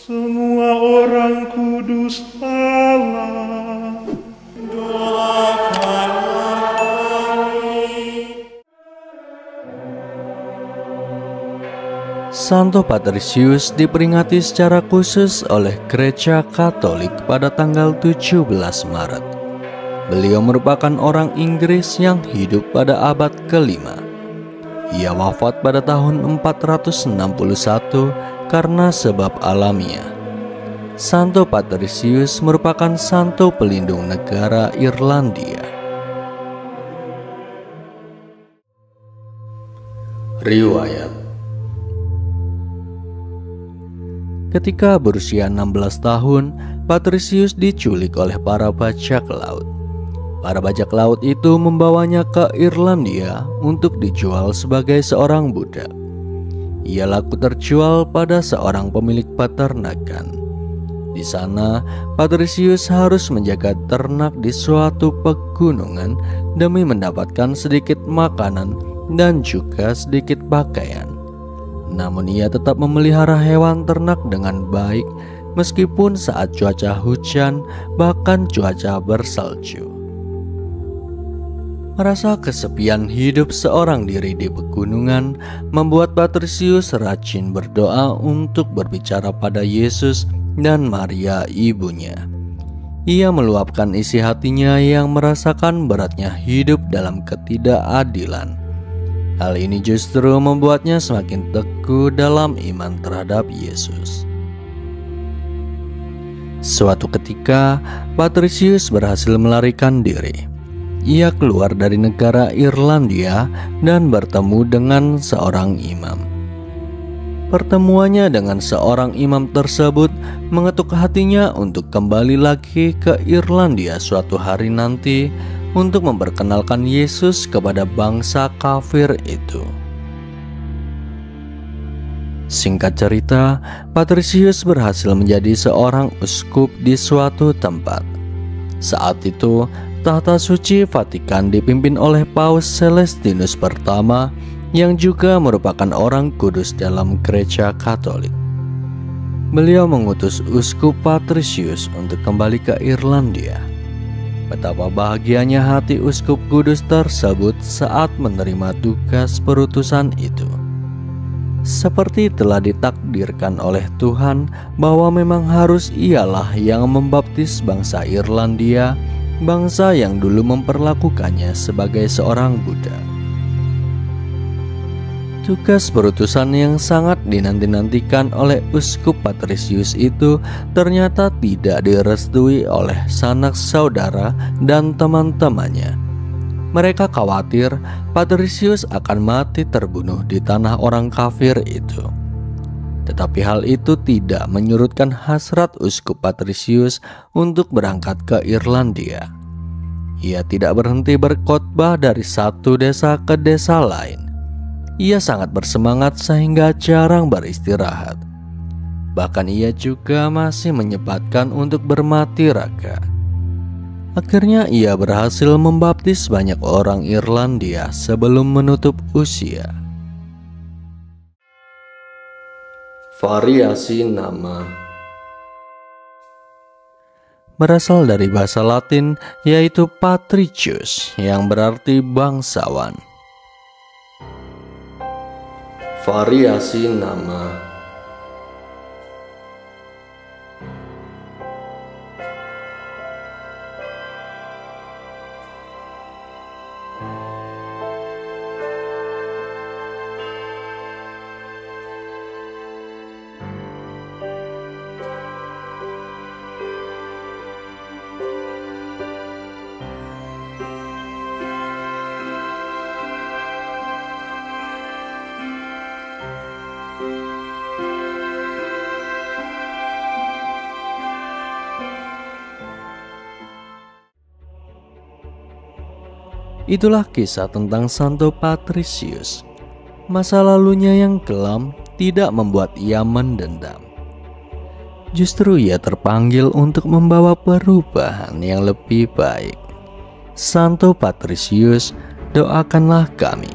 Semua orang kudus Allah, doakanlah kami. Santo Patrisius diperingati secara khusus oleh Gereja Katolik pada tanggal 17 Maret. Beliau merupakan orang Inggris yang hidup pada abad ke-5. Ia wafat pada tahun 461 karena sebab alamiah. Santo Patrisius merupakan santo pelindung negara Irlandia. Riwayat: ketika berusia 16 tahun, Patrisius diculik oleh para bajak laut. Para bajak laut itu membawanya ke Irlandia untuk dijual sebagai seorang budak. Ia laku terjual pada seorang pemilik peternakan. Di sana, Patrisius harus menjaga ternak di suatu pegunungan demi mendapatkan sedikit makanan dan juga sedikit pakaian. Namun ia tetap memelihara hewan ternak dengan baik meskipun saat cuaca hujan bahkan cuaca bersalju. Merasa kesepian hidup seorang diri di pegunungan membuat Patrisius rajin berdoa untuk berbicara pada Yesus dan Maria ibunya. Ia meluapkan isi hatinya yang merasakan beratnya hidup dalam ketidakadilan. Hal ini justru membuatnya semakin teguh dalam iman terhadap Yesus. Suatu ketika, Patrisius berhasil melarikan diri. Ia keluar dari negara Irlandia dan bertemu dengan seorang imam. Pertemuannya dengan seorang imam tersebut mengetuk hatinya untuk kembali lagi ke Irlandia suatu hari nanti untuk memperkenalkan Yesus kepada bangsa kafir itu. Singkat cerita, Patrisius berhasil menjadi seorang uskup di suatu tempat. Saat itu, tahta suci Vatikan dipimpin oleh Paus Celestinus pertama yang juga merupakan orang kudus dalam Gereja Katolik. Beliau mengutus uskup Patrisius untuk kembali ke Irlandia. Betapa bahagianya hati uskup kudus tersebut saat menerima tugas perutusan itu. Seperti telah ditakdirkan oleh Tuhan bahwa memang harus ialah yang membaptis bangsa Irlandia, bangsa yang dulu memperlakukannya sebagai seorang budak. Tugas perutusan yang sangat dinanti-nantikan oleh uskup Patrisius itu ternyata tidak direstui oleh sanak saudara dan teman-temannya. Mereka khawatir Patrisius akan mati terbunuh di tanah orang kafir itu. Tetapi hal itu tidak menyurutkan hasrat uskup Patrisius untuk berangkat ke Irlandia. Ia tidak berhenti berkhotbah dari satu desa ke desa lain. Ia sangat bersemangat sehingga jarang beristirahat. Bahkan ia juga masih menyempatkan untuk bermati raga. Akhirnya ia berhasil membaptis banyak orang Irlandia sebelum menutup usia. Variasi nama berasal dari bahasa Latin yaitu patricius yang berarti bangsawan. Variasi nama Itulah kisah tentang Santo Patrisius. Masa lalunya yang kelam tidak membuat ia mendendam. Justru ia terpanggil untuk membawa perubahan yang lebih baik. Santo Patrisius, doakanlah kami.